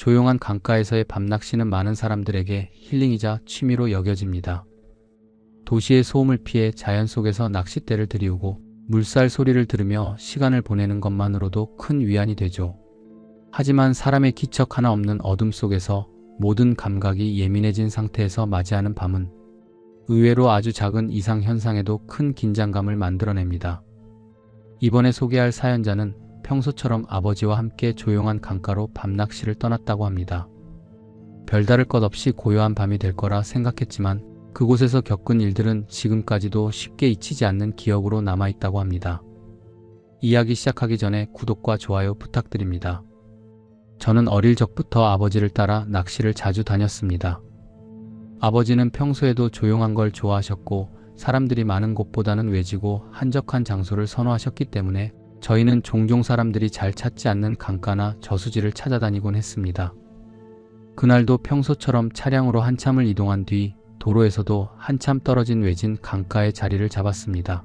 조용한 강가에서의 밤낚시는 많은 사람들에게 힐링이자 취미로 여겨집니다. 도시의 소음을 피해 자연 속에서 낚싯대를 들이우고 물살 소리를 들으며 시간을 보내는 것만으로도 큰 위안이 되죠. 하지만 사람의 기척 하나 없는 어둠 속에서 모든 감각이 예민해진 상태에서 맞이하는 밤은 의외로 아주 작은 이상 현상에도 큰 긴장감을 만들어냅니다. 이번에 소개할 사연자는 평소처럼 아버지와 함께 조용한 강가로 밤낚시를 떠났다고 합니다. 별다를 것 없이 고요한 밤이 될 거라 생각했지만 그곳에서 겪은 일들은 지금까지도 쉽게 잊히지 않는 기억으로 남아있다고 합니다. 이야기 시작하기 전에 구독과 좋아요 부탁드립니다. 저는 어릴 적부터 아버지를 따라 낚시를 자주 다녔습니다. 아버지는 평소에도 조용한 걸 좋아하셨고 사람들이 많은 곳보다는 외지고 한적한 장소를 선호하셨기 때문에 저희는 종종 사람들이 잘 찾지 않는 강가나 저수지를 찾아다니곤 했습니다. 그날도 평소처럼 차량으로 한참을 이동한 뒤 도로에서도 한참 떨어진 외진 강가에 자리를 잡았습니다.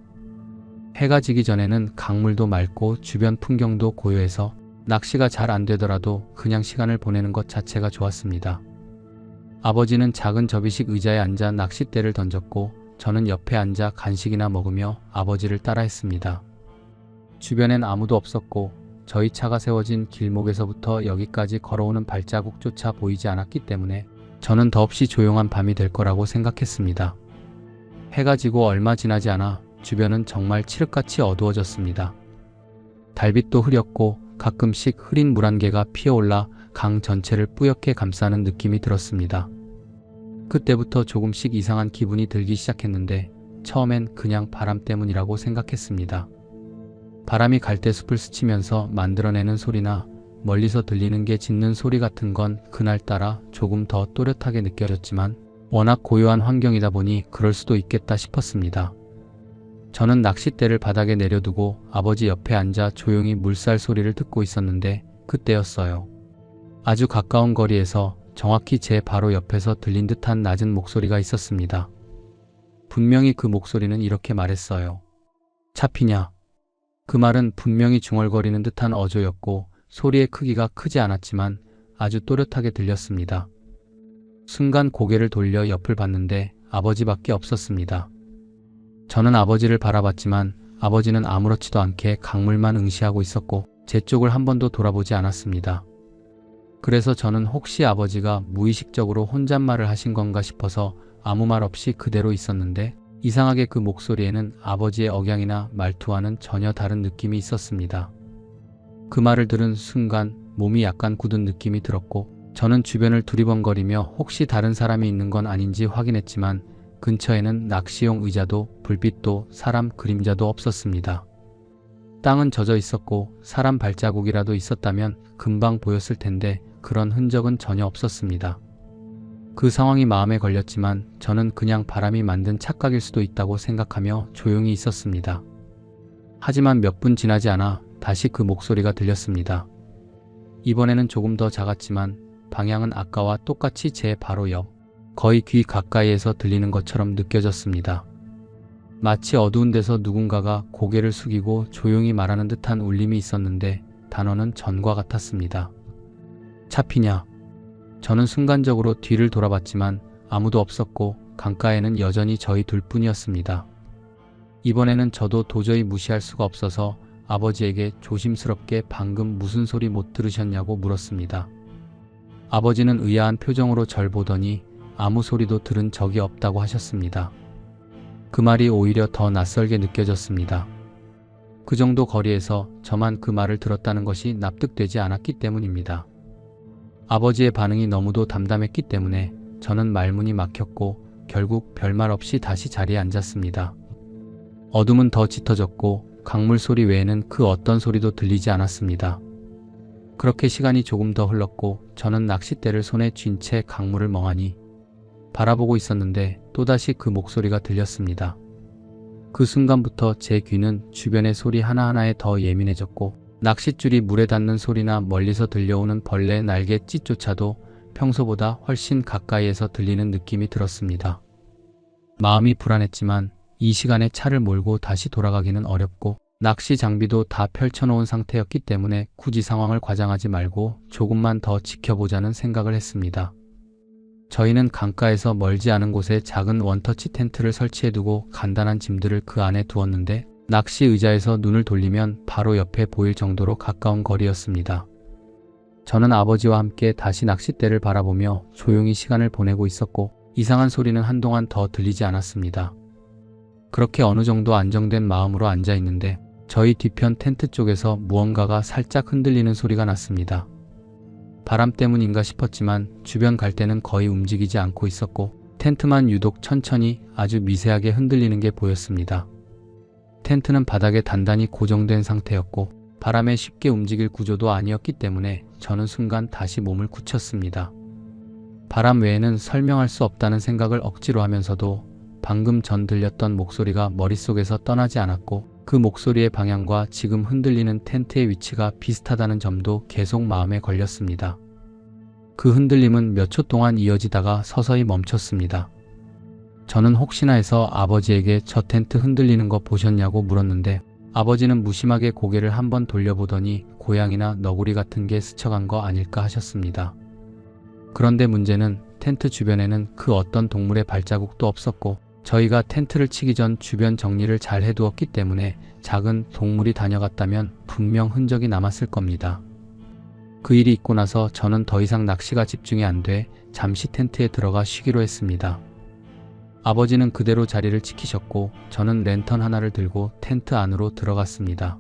해가 지기 전에는 강물도 맑고 주변 풍경도 고요해서 낚시가 잘 안 되더라도 그냥 시간을 보내는 것 자체가 좋았습니다. 아버지는 작은 접이식 의자에 앉아 낚싯대를 던졌고 저는 옆에 앉아 간식이나 먹으며 아버지를 따라했습니다. 주변엔 아무도 없었고 저희 차가 세워진 길목에서부터 여기까지 걸어오는 발자국조차 보이지 않았기 때문에 저는 더없이 조용한 밤이 될 거라고 생각했습니다. 해가 지고 얼마 지나지 않아 주변은 정말 칠흑같이 어두워졌습니다. 달빛도 흐렸고 가끔씩 흐린 물 한 개가 피어올라 강 전체를 뿌옇게 감싸는 느낌이 들었습니다. 그때부터 조금씩 이상한 기분이 들기 시작했는데 처음엔 그냥 바람 때문이라고 생각했습니다. 바람이 갈대숲을 스치면서 만들어내는 소리나 멀리서 들리는 게 짖는 소리 같은 건 그날따라 조금 더 또렷하게 느껴졌지만 워낙 고요한 환경이다 보니 그럴 수도 있겠다 싶었습니다. 저는 낚싯대를 바닥에 내려두고 아버지 옆에 앉아 조용히 물살 소리를 듣고 있었는데 그때였어요. 아주 가까운 거리에서 정확히 제 바로 옆에서 들린 듯한 낮은 목소리가 있었습니다. 분명히 그 목소리는 이렇게 말했어요. 차피냐? 그 말은 분명히 중얼거리는 듯한 어조였고 소리의 크기가 크지 않았지만 아주 또렷하게 들렸습니다. 순간 고개를 돌려 옆을 봤는데 아버지밖에 없었습니다. 저는 아버지를 바라봤지만 아버지는 아무렇지도 않게 강물만 응시하고 있었고 제 쪽을 한 번도 돌아보지 않았습니다. 그래서 저는 혹시 아버지가 무의식적으로 혼잣말을 하신 건가 싶어서 아무 말 없이 그대로 있었는데 이상하게 그 목소리에는 아버지의 억양이나 말투와는 전혀 다른 느낌이 있었습니다. 그 말을 들은 순간 몸이 약간 굳은 느낌이 들었고 저는 주변을 두리번거리며 혹시 다른 사람이 있는 건 아닌지 확인했지만 근처에는 낚시용 의자도 불빛도 사람 그림자도 없었습니다. 땅은 젖어 있었고 사람 발자국이라도 있었다면 금방 보였을 텐데 그런 흔적은 전혀 없었습니다. 그 상황이 마음에 걸렸지만 저는 그냥 바람이 만든 착각일 수도 있다고 생각하며 조용히 있었습니다. 하지만 몇 분 지나지 않아 다시 그 목소리가 들렸습니다. 이번에는 조금 더 작았지만 방향은 아까와 똑같이 제 바로 옆, 거의 귀 가까이에서 들리는 것처럼 느껴졌습니다. 마치 어두운 데서 누군가가 고개를 숙이고 조용히 말하는 듯한 울림이 있었는데 단어는 전과 같았습니다. 차피냐? 저는 순간적으로 뒤를 돌아봤지만 아무도 없었고 강가에는 여전히 저희 둘뿐이었습니다. 이번에는 저도 도저히 무시할 수가 없어서 아버지에게 조심스럽게 방금 무슨 소리 못 들으셨냐고 물었습니다. 아버지는 의아한 표정으로 절 보더니 아무 소리도 들은 적이 없다고 하셨습니다. 그 말이 오히려 더 낯설게 느껴졌습니다. 그 정도 거리에서 저만 그 말을 들었다는 것이 납득되지 않았기 때문입니다. 아버지의 반응이 너무도 담담했기 때문에 저는 말문이 막혔고 결국 별말 없이 다시 자리에 앉았습니다. 어둠은 더 짙어졌고 강물 소리 외에는 그 어떤 소리도 들리지 않았습니다. 그렇게 시간이 조금 더 흘렀고 저는 낚싯대를 손에 쥔 채 강물을 멍하니 바라보고 있었는데 또다시 그 목소리가 들렸습니다. 그 순간부터 제 귀는 주변의 소리 하나하나에 더 예민해졌고 낚싯줄이 물에 닿는 소리나 멀리서 들려오는 벌레의 날갯짓조차도 평소보다 훨씬 가까이에서 들리는 느낌이 들었습니다. 마음이 불안했지만 이 시간에 차를 몰고 다시 돌아가기는 어렵고 낚시 장비도 다 펼쳐놓은 상태였기 때문에 굳이 상황을 과장하지 말고 조금만 더 지켜보자는 생각을 했습니다. 저희는 강가에서 멀지 않은 곳에 작은 원터치 텐트를 설치해두고 간단한 짐들을 그 안에 두었는데 낚시 의자에서 눈을 돌리면 바로 옆에 보일 정도로 가까운 거리였습니다. 저는 아버지와 함께 다시 낚싯대를 바라보며 조용히 시간을 보내고 있었고 이상한 소리는 한동안 더 들리지 않았습니다. 그렇게 어느 정도 안정된 마음으로 앉아 있는데 저희 뒤편 텐트 쪽에서 무언가가 살짝 흔들리는 소리가 났습니다. 바람 때문인가 싶었지만 주변 갈대는 거의 움직이지 않고 있었고 텐트만 유독 천천히 아주 미세하게 흔들리는 게 보였습니다. 텐트는 바닥에 단단히 고정된 상태였고 바람에 쉽게 움직일 구조도 아니었기 때문에 저는 순간 다시 몸을 굳혔습니다. 바람 외에는 설명할 수 없다는 생각을 억지로 하면서도 방금 전 들렸던 목소리가 머릿속에서 떠나지 않았고 그 목소리의 방향과 지금 흔들리는 텐트의 위치가 비슷하다는 점도 계속 마음에 걸렸습니다. 그 흔들림은 몇 초 동안 이어지다가 서서히 멈췄습니다. 저는 혹시나 해서 아버지에게 저 텐트 흔들리는 거 보셨냐고 물었는데 아버지는 무심하게 고개를 한번 돌려보더니 고양이나 너구리 같은 게 스쳐간 거 아닐까 하셨습니다. 그런데 문제는 텐트 주변에는 그 어떤 동물의 발자국도 없었고 저희가 텐트를 치기 전 주변 정리를 잘 해두었기 때문에 작은 동물이 다녀갔다면 분명 흔적이 남았을 겁니다. 그 일이 있고 나서 저는 더 이상 낚시가 집중이 안 돼 잠시 텐트에 들어가 쉬기로 했습니다. 아버지는 그대로 자리를 지키셨고 저는 랜턴 하나를 들고 텐트 안으로 들어갔습니다.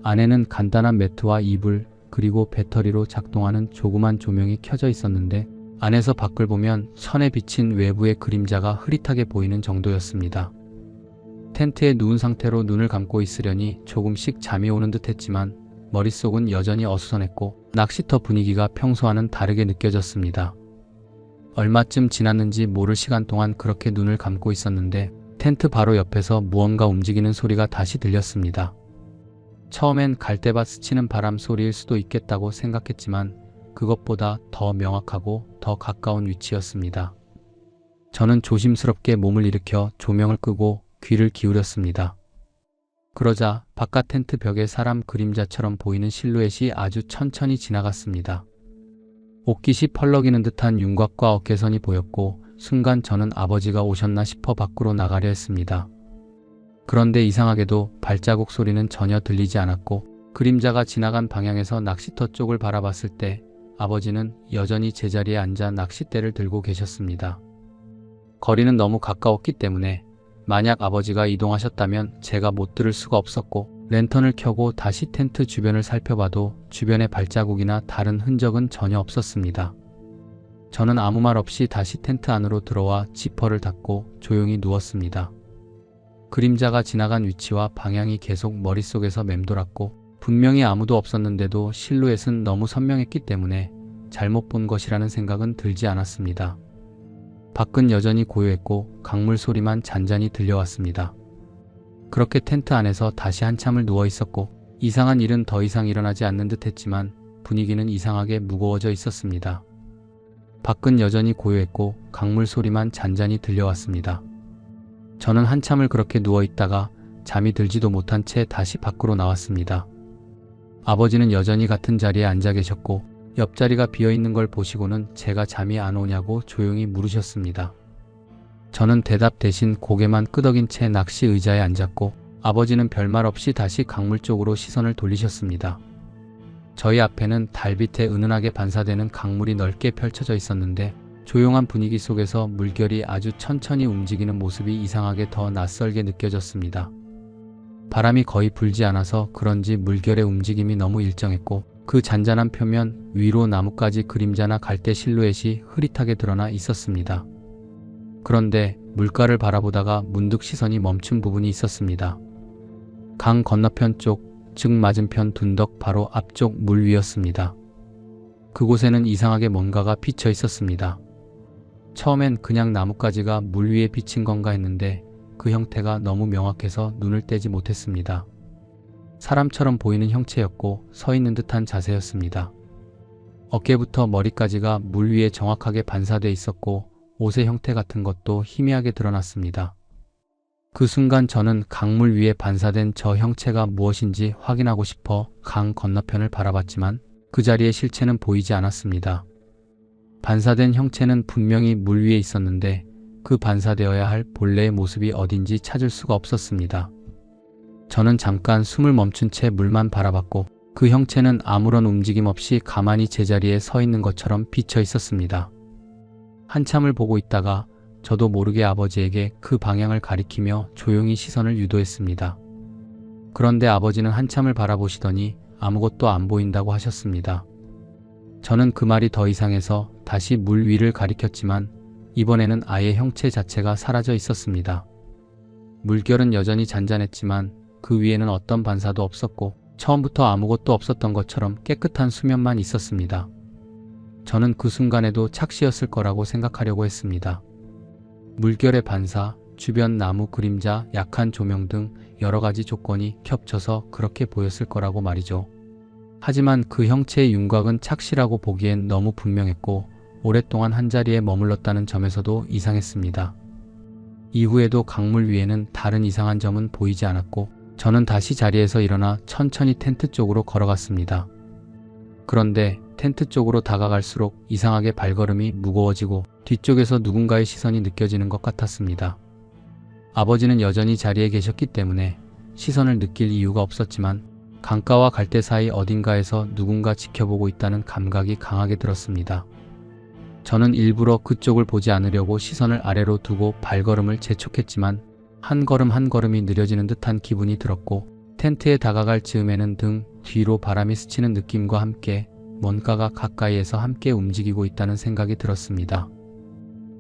안에는 간단한 매트와 이불 그리고 배터리로 작동하는 조그만 조명이 켜져 있었는데 안에서 밖을 보면 선에 비친 외부의 그림자가 흐릿하게 보이는 정도였습니다. 텐트에 누운 상태로 눈을 감고 있으려니 조금씩 잠이 오는 듯 했지만 머릿속은 여전히 어수선했고 낚시터 분위기가 평소와는 다르게 느껴졌습니다. 얼마쯤 지났는지 모를 시간 동안 그렇게 눈을 감고 있었는데 텐트 바로 옆에서 무언가 움직이는 소리가 다시 들렸습니다. 처음엔 갈대밭 스치는 바람 소리일 수도 있겠다고 생각했지만 그것보다 더 명확하고 더 가까운 위치였습니다. 저는 조심스럽게 몸을 일으켜 조명을 끄고 귀를 기울였습니다. 그러자 바깥 텐트 벽에 사람 그림자처럼 보이는 실루엣이 아주 천천히 지나갔습니다. 옷깃이 펄럭이는 듯한 윤곽과 어깨선이 보였고 순간 저는 아버지가 오셨나 싶어 밖으로 나가려 했습니다. 그런데 이상하게도 발자국 소리는 전혀 들리지 않았고 그림자가 지나간 방향에서 낚시터 쪽을 바라봤을 때 아버지는 여전히 제자리에 앉아 낚싯대를 들고 계셨습니다. 거리는 너무 가까웠기 때문에 만약 아버지가 이동하셨다면 제가 못 들을 수가 없었고 랜턴을 켜고 다시 텐트 주변을 살펴봐도 주변에 발자국이나 다른 흔적은 전혀 없었습니다. 저는 아무 말 없이 다시 텐트 안으로 들어와 지퍼를 닫고 조용히 누웠습니다. 그림자가 지나간 위치와 방향이 계속 머릿속에서 맴돌았고 분명히 아무도 없었는데도 실루엣은 너무 선명했기 때문에 잘못 본 것이라는 생각은 들지 않았습니다. 밖은 여전히 고요했고 강물 소리만 잔잔히 들려왔습니다. 그렇게 텐트 안에서 다시 한참을 누워 있었고 이상한 일은 더 이상 일어나지 않는 듯 했지만 분위기는 이상하게 무거워져 있었습니다. 밖은 여전히 고요했고 강물 소리만 잔잔히 들려왔습니다. 저는 한참을 그렇게 누워 있다가 잠이 들지도 못한 채 다시 밖으로 나왔습니다. 아버지는 여전히 같은 자리에 앉아 계셨고 옆자리가 비어있는 걸 보시고는 제가 잠이 안 오냐고 조용히 물으셨습니다. 저는 대답 대신 고개만 끄덕인 채 낚시 의자에 앉았고 아버지는 별말 없이 다시 강물 쪽으로 시선을 돌리셨습니다. 저희 앞에는 달빛에 은은하게 반사되는 강물이 넓게 펼쳐져 있었는데 조용한 분위기 속에서 물결이 아주 천천히 움직이는 모습이 이상하게 더 낯설게 느껴졌습니다. 바람이 거의 불지 않아서 그런지 물결의 움직임이 너무 일정했고 그 잔잔한 표면 위로 나뭇가지 그림자나 갈대 실루엣이 흐릿하게 드러나 있었습니다. 그런데 물가를 바라보다가 문득 시선이 멈춘 부분이 있었습니다. 강 건너편 쪽, 즉 맞은편 둔덕 바로 앞쪽 물 위였습니다. 그곳에는 이상하게 뭔가가 비쳐 있었습니다. 처음엔 그냥 나뭇가지가 물 위에 비친 건가 했는데 그 형태가 너무 명확해서 눈을 떼지 못했습니다. 사람처럼 보이는 형체였고 서 있는 듯한 자세였습니다. 어깨부터 머리까지가 물 위에 정확하게 반사돼 있었고 옷의 형태 같은 것도 희미하게 드러났습니다. 그 순간 저는 강물 위에 반사된 저 형체가 무엇인지 확인하고 싶어 강 건너편을 바라봤지만 그 자리에 실체는 보이지 않았습니다. 반사된 형체는 분명히 물 위에 있었는데 그 반사되어야 할 본래의 모습이 어딘지 찾을 수가 없었습니다. 저는 잠깐 숨을 멈춘 채 물만 바라봤고 그 형체는 아무런 움직임 없이 가만히 제자리에 서 있는 것처럼 비쳐 있었습니다. 한참을 보고 있다가 저도 모르게 아버지에게 그 방향을 가리키며 조용히 시선을 유도했습니다. 그런데 아버지는 한참을 바라보시더니 아무것도 안 보인다고 하셨습니다. 저는 그 말이 더 이상해서 다시 물 위를 가리켰지만 이번에는 아예 형체 자체가 사라져 있었습니다. 물결은 여전히 잔잔했지만 그 위에는 어떤 반사도 없었고 처음부터 아무것도 없었던 것처럼 깨끗한 수면만 있었습니다. 저는 그 순간에도 착시였을 거라고 생각하려고 했습니다. 물결의 반사, 주변 나무 그림자, 약한 조명 등 여러 가지 조건이 겹쳐서 그렇게 보였을 거라고 말이죠. 하지만 그 형체의 윤곽은 착시라고 보기엔 너무 분명했고 오랫동안 한자리에 머물렀다는 점에서도 이상했습니다. 이후에도 강물 위에는 다른 이상한 점은 보이지 않았고 저는 다시 자리에서 일어나 천천히 텐트 쪽으로 걸어갔습니다. 그런데 텐트 쪽으로 다가갈수록 이상하게 발걸음이 무거워지고 뒤쪽에서 누군가의 시선이 느껴지는 것 같았습니다. 아버지는 여전히 자리에 계셨기 때문에 시선을 느낄 이유가 없었지만 강가와 갈대 사이 어딘가에서 누군가 지켜보고 있다는 감각이 강하게 들었습니다. 저는 일부러 그쪽을 보지 않으려고 시선을 아래로 두고 발걸음을 재촉했지만 한 걸음 한 걸음이 느려지는 듯한 기분이 들었고 텐트에 다가갈 즈음에는 등 뒤로 바람이 스치는 느낌과 함께 뭔가가 가까이에서 함께 움직이고 있다는 생각이 들었습니다.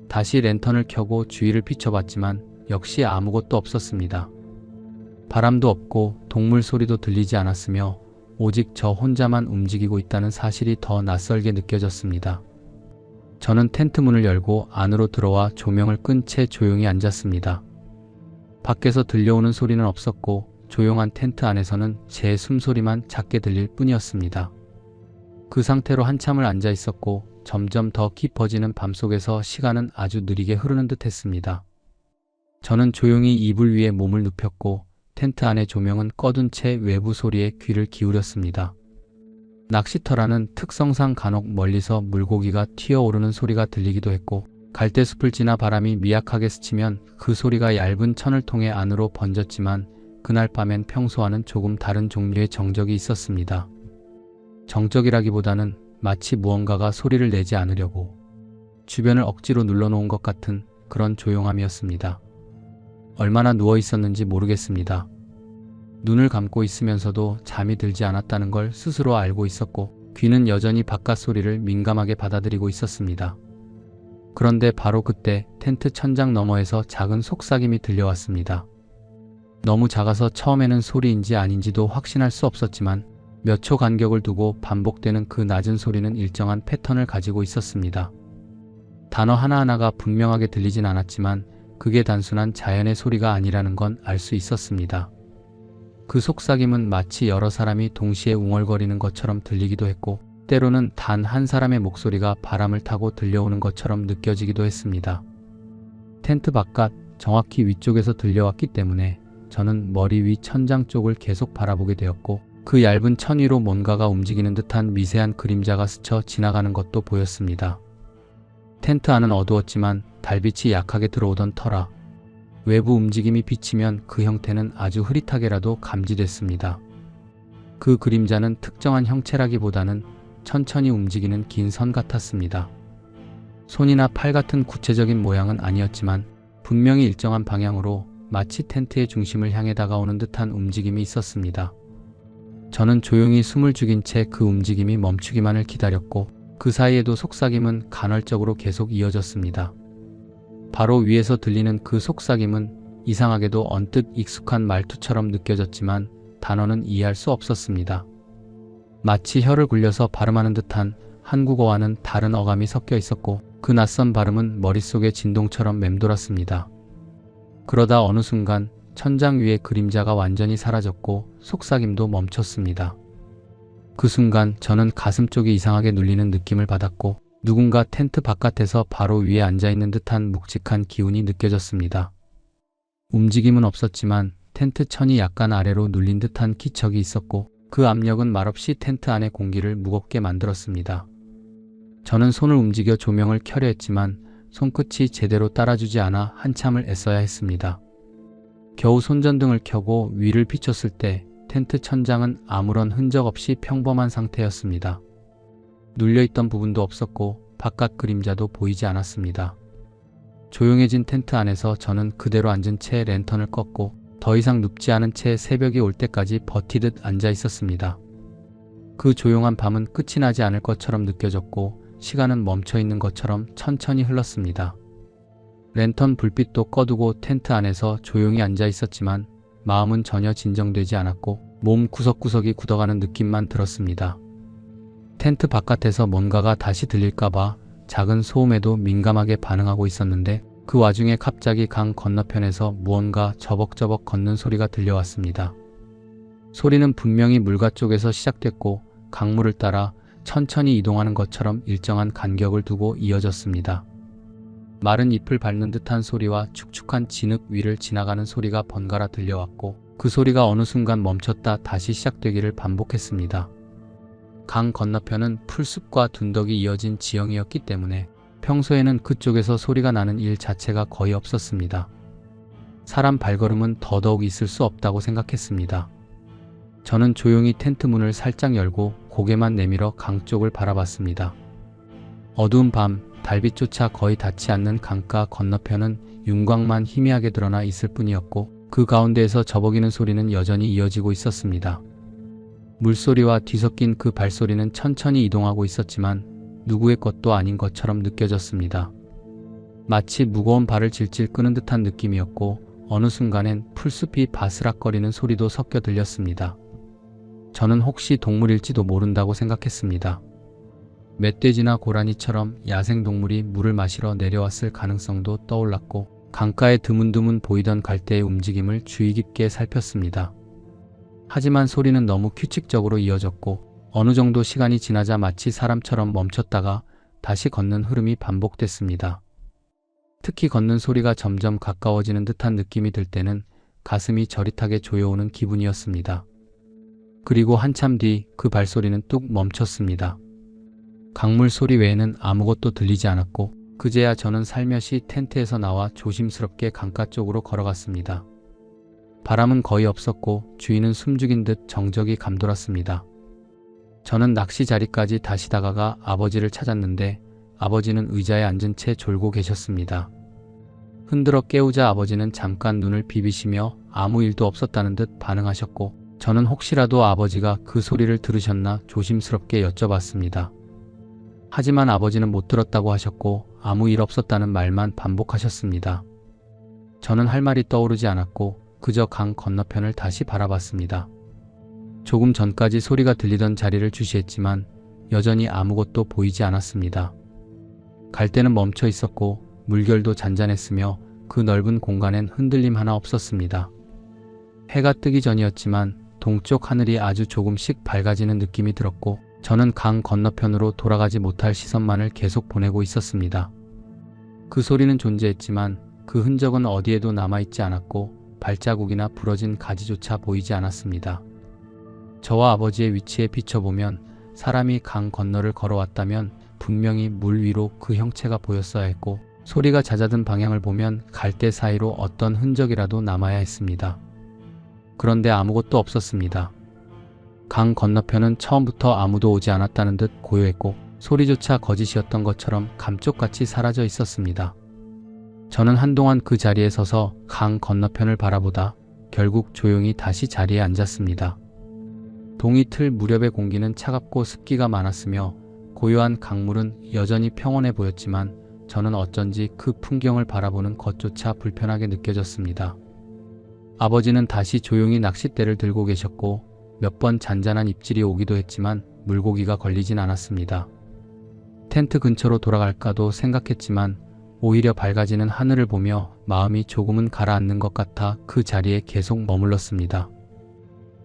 다시 랜턴을 켜고 주위를 비춰봤지만 역시 아무것도 없었습니다. 바람도 없고 동물 소리도 들리지 않았으며 오직 저 혼자만 움직이고 있다는 사실이 더 낯설게 느껴졌습니다. 저는 텐트 문을 열고 안으로 들어와 조명을 끈 채 조용히 앉았습니다. 밖에서 들려오는 소리는 없었고 조용한 텐트 안에서는 제 숨소리만 작게 들릴 뿐이었습니다. 그 상태로 한참을 앉아 있었고 점점 더 깊어지는 밤속에서 시간은 아주 느리게 흐르는 듯 했습니다. 저는 조용히 이불 위에 몸을 눕혔고 텐트 안의 조명은 꺼둔 채 외부 소리에 귀를 기울였습니다. 낚시터라는 특성상 간혹 멀리서 물고기가 튀어오르는 소리가 들리기도 했고 갈대숲을 지나 바람이 미약하게 스치면 그 소리가 얇은 천을 통해 안으로 번졌지만 그날 밤엔 평소와는 조금 다른 종류의 정적이 있었습니다. 정적이라기보다는 마치 무언가가 소리를 내지 않으려고 주변을 억지로 눌러놓은 것 같은 그런 조용함이었습니다. 얼마나 누워 있었는지 모르겠습니다. 눈을 감고 있으면서도 잠이 들지 않았다는 걸 스스로 알고 있었고 귀는 여전히 바깥 소리를 민감하게 받아들이고 있었습니다. 그런데 바로 그때 텐트 천장 너머에서 작은 속삭임이 들려왔습니다. 너무 작아서 처음에는 소리인지 아닌지도 확신할 수 없었지만 몇 초 간격을 두고 반복되는 그 낮은 소리는 일정한 패턴을 가지고 있었습니다. 단어 하나하나가 분명하게 들리진 않았지만 그게 단순한 자연의 소리가 아니라는 건 알 수 있었습니다. 그 속삭임은 마치 여러 사람이 동시에 웅얼거리는 것처럼 들리기도 했고 때로는 단 한 사람의 목소리가 바람을 타고 들려오는 것처럼 느껴지기도 했습니다. 텐트 바깥 정확히 위쪽에서 들려왔기 때문에 저는 머리 위 천장 쪽을 계속 바라보게 되었고 그 얇은 천 위로 뭔가가 움직이는 듯한 미세한 그림자가 스쳐 지나가는 것도 보였습니다. 텐트 안은 어두웠지만 달빛이 약하게 들어오던 터라 외부 움직임이 비치면 그 형태는 아주 흐릿하게라도 감지됐습니다. 그 그림자는 특정한 형체라기보다는 천천히 움직이는 긴 선 같았습니다. 손이나 팔 같은 구체적인 모양은 아니었지만 분명히 일정한 방향으로 마치 텐트의 중심을 향해 다가오는 듯한 움직임이 있었습니다. 저는 조용히 숨을 죽인 채 그 움직임이 멈추기만을 기다렸고 그 사이에도 속삭임은 간헐적으로 계속 이어졌습니다. 바로 위에서 들리는 그 속삭임은 이상하게도 언뜻 익숙한 말투처럼 느껴졌지만 단어는 이해할 수 없었습니다. 마치 혀를 굴려서 발음하는 듯한 한국어와는 다른 어감이 섞여 있었고 그 낯선 발음은 머릿속에 진동처럼 맴돌았습니다. 그러다 어느 순간 천장 위의 그림자가 완전히 사라졌고 속삭임도 멈췄습니다. 그 순간 저는 가슴 쪽이 이상하게 눌리는 느낌을 받았고 누군가 텐트 바깥에서 바로 위에 앉아있는 듯한 묵직한 기운이 느껴졌습니다. 움직임은 없었지만 텐트 천이 약간 아래로 눌린 듯한 기척이 있었고 그 압력은 말없이 텐트 안의 공기를 무겁게 만들었습니다. 저는 손을 움직여 조명을 켜려 했지만 손끝이 제대로 따라주지 않아 한참을 애써야 했습니다. 겨우 손전등을 켜고 위를 비췄을 때 텐트 천장은 아무런 흔적 없이 평범한 상태였습니다. 눌려있던 부분도 없었고 바깥 그림자도 보이지 않았습니다. 조용해진 텐트 안에서 저는 그대로 앉은 채 랜턴을 껐고 더 이상 눕지 않은 채 새벽이 올 때까지 버티듯 앉아 있었습니다. 그 조용한 밤은 끝이 나지 않을 것처럼 느껴졌고 시간은 멈춰 있는 것처럼 천천히 흘렀습니다. 랜턴 불빛도 꺼두고 텐트 안에서 조용히 앉아 있었지만 마음은 전혀 진정되지 않았고 몸 구석구석이 굳어가는 느낌만 들었습니다. 텐트 바깥에서 뭔가가 다시 들릴까봐 작은 소음에도 민감하게 반응하고 있었는데 그 와중에 갑자기 강 건너편에서 무언가 저벅저벅 걷는 소리가 들려왔습니다. 소리는 분명히 물가 쪽에서 시작됐고 강물을 따라 천천히 이동하는 것처럼 일정한 간격을 두고 이어졌습니다. 마른 잎을 밟는 듯한 소리와 축축한 진흙 위를 지나가는 소리가 번갈아 들려왔고 그 소리가 어느 순간 멈췄다 다시 시작되기를 반복했습니다. 강 건너편은 풀숲과 둔덕이 이어진 지형이었기 때문에 평소에는 그쪽에서 소리가 나는 일 자체가 거의 없었습니다. 사람 발걸음은 더더욱 있을 수 없다고 생각했습니다. 저는 조용히 텐트 문을 살짝 열고 고개만 내밀어 강 쪽을 바라봤습니다. 어두운 밤, 달빛조차 거의 닿지 않는 강가 건너편은 윤곽만 희미하게 드러나 있을 뿐이었고 그 가운데에서 저벅이는 소리는 여전히 이어지고 있었습니다. 물소리와 뒤섞인 그 발소리는 천천히 이동하고 있었지만 누구의 것도 아닌 것처럼 느껴졌습니다. 마치 무거운 발을 질질 끄는 듯한 느낌이었고 어느 순간엔 풀숲이 바스락거리는 소리도 섞여 들렸습니다. 저는 혹시 동물일지도 모른다고 생각했습니다. 멧돼지나 고라니처럼 야생동물이 물을 마시러 내려왔을 가능성도 떠올랐고 강가에 드문드문 보이던 갈대의 움직임을 주의 깊게 살폈습니다. 하지만 소리는 너무 규칙적으로 이어졌고 어느 정도 시간이 지나자 마치 사람처럼 멈췄다가 다시 걷는 흐름이 반복됐습니다. 특히 걷는 소리가 점점 가까워지는 듯한 느낌이 들 때는 가슴이 저릿하게 조여오는 기분이었습니다. 그리고 한참 뒤 그 발소리는 뚝 멈췄습니다. 강물 소리 외에는 아무것도 들리지 않았고 그제야 저는 살며시 텐트에서 나와 조심스럽게 강가 쪽으로 걸어갔습니다. 바람은 거의 없었고 주위는 숨죽인 듯 정적이 감돌았습니다. 저는 낚시 자리까지 다시 다가가 아버지를 찾았는데 아버지는 의자에 앉은 채 졸고 계셨습니다. 흔들어 깨우자 아버지는 잠깐 눈을 비비시며 아무 일도 없었다는 듯 반응하셨고 저는 혹시라도 아버지가 그 소리를 들으셨나 조심스럽게 여쭤봤습니다. 하지만 아버지는 못 들었다고 하셨고 아무 일 없었다는 말만 반복하셨습니다. 저는 할 말이 떠오르지 않았고 그저 강 건너편을 다시 바라봤습니다. 조금 전까지 소리가 들리던 자리를 주시했지만 여전히 아무것도 보이지 않았습니다. 갈대는 멈춰 있었고 물결도 잔잔했으며 그 넓은 공간엔 흔들림 하나 없었습니다. 해가 뜨기 전이었지만 동쪽 하늘이 아주 조금씩 밝아지는 느낌이 들었고 저는 강 건너편으로 돌아가지 못할 시선만을 계속 보내고 있었습니다. 그 소리는 존재했지만 그 흔적은 어디에도 남아있지 않았고 발자국이나 부러진 가지조차 보이지 않았습니다. 저와 아버지의 위치에 비춰보면 사람이 강 건너를 걸어왔다면 분명히 물 위로 그 형체가 보였어야 했고 소리가 잦아든 방향을 보면 갈대 사이로 어떤 흔적이라도 남아야 했습니다. 그런데 아무것도 없었습니다. 강 건너편은 처음부터 아무도 오지 않았다는 듯 고요했고 소리조차 거짓이었던 것처럼 감쪽같이 사라져 있었습니다. 저는 한동안 그 자리에 서서 강 건너편을 바라보다 결국 조용히 다시 자리에 앉았습니다. 동이 틀 무렵의 공기는 차갑고 습기가 많았으며 고요한 강물은 여전히 평온해 보였지만 저는 어쩐지 그 풍경을 바라보는 것조차 불편하게 느껴졌습니다. 아버지는 다시 조용히 낚싯대를 들고 계셨고 몇 번 잔잔한 입질이 오기도 했지만 물고기가 걸리진 않았습니다. 텐트 근처로 돌아갈까도 생각했지만 오히려 밝아지는 하늘을 보며 마음이 조금은 가라앉는 것 같아 그 자리에 계속 머물렀습니다.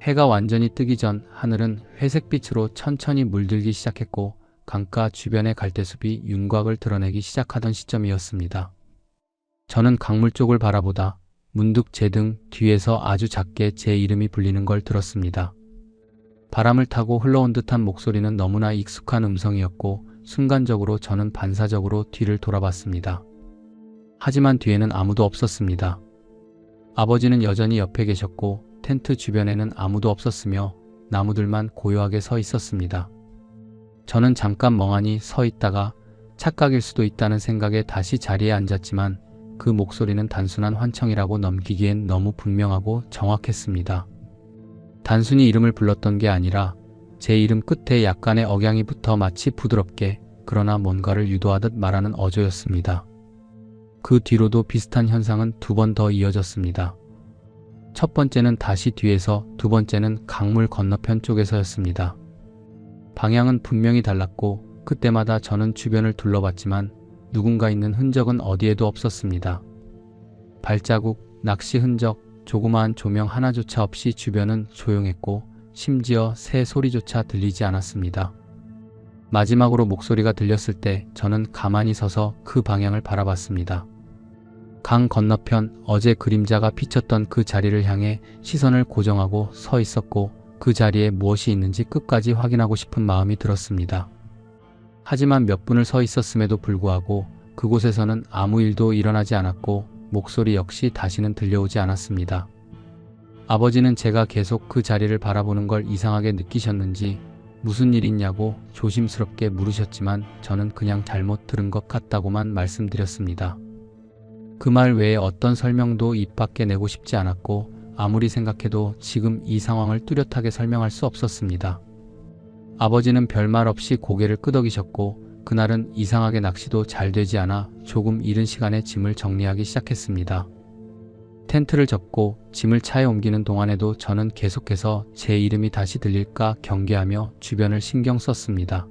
해가 완전히 뜨기 전 하늘은 회색빛으로 천천히 물들기 시작했고 강가 주변의 갈대숲이 윤곽을 드러내기 시작하던 시점이었습니다. 저는 강물 쪽을 바라보다 문득 제 등 뒤에서 아주 작게 제 이름이 불리는 걸 들었습니다. 바람을 타고 흘러온 듯한 목소리는 너무나 익숙한 음성이었고 순간적으로 저는 반사적으로 뒤를 돌아봤습니다. 하지만 뒤에는 아무도 없었습니다. 아버지는 여전히 옆에 계셨고 텐트 주변에는 아무도 없었으며 나무들만 고요하게 서 있었습니다. 저는 잠깐 멍하니 서 있다가 착각일 수도 있다는 생각에 다시 자리에 앉았지만 그 목소리는 단순한 환청이라고 넘기기엔 너무 분명하고 정확했습니다. 단순히 이름을 불렀던 게 아니라 제 이름 끝에 약간의 억양이 붙어 마치 부드럽게 그러나 뭔가를 유도하듯 말하는 어조였습니다. 그 뒤로도 비슷한 현상은 두 번 더 이어졌습니다. 첫 번째는 다시 뒤에서, 두 번째는 강물 건너편 쪽에서였습니다. 방향은 분명히 달랐고 그때마다 저는 주변을 둘러봤지만 누군가 있는 흔적은 어디에도 없었습니다. 발자국, 낚시 흔적, 조그마한 조명 하나조차 없이 주변은 조용했고 심지어 새 소리조차 들리지 않았습니다. 마지막으로 목소리가 들렸을 때 저는 가만히 서서 그 방향을 바라봤습니다. 강 건너편 어제 그림자가 비쳤던 그 자리를 향해 시선을 고정하고 서 있었고 그 자리에 무엇이 있는지 끝까지 확인하고 싶은 마음이 들었습니다. 하지만 몇 분을 서 있었음에도 불구하고 그곳에서는 아무 일도 일어나지 않았고 목소리 역시 다시는 들려오지 않았습니다. 아버지는 제가 계속 그 자리를 바라보는 걸 이상하게 느끼셨는지 무슨 일 있냐고 조심스럽게 물으셨지만 저는 그냥 잘못 들은 것 같다고만 말씀드렸습니다. 그 말 외에 어떤 설명도 입 밖에 내고 싶지 않았고 아무리 생각해도 지금 이 상황을 뚜렷하게 설명할 수 없었습니다. 아버지는 별말 없이 고개를 끄덕이셨고 그날은 이상하게 낚시도 잘 되지 않아 조금 이른 시간에 짐을 정리하기 시작했습니다. 텐트를 접고 짐을 차에 옮기는 동안에도 저는 계속해서 제 이름이 다시 들릴까 경계하며 주변을 신경 썼습니다.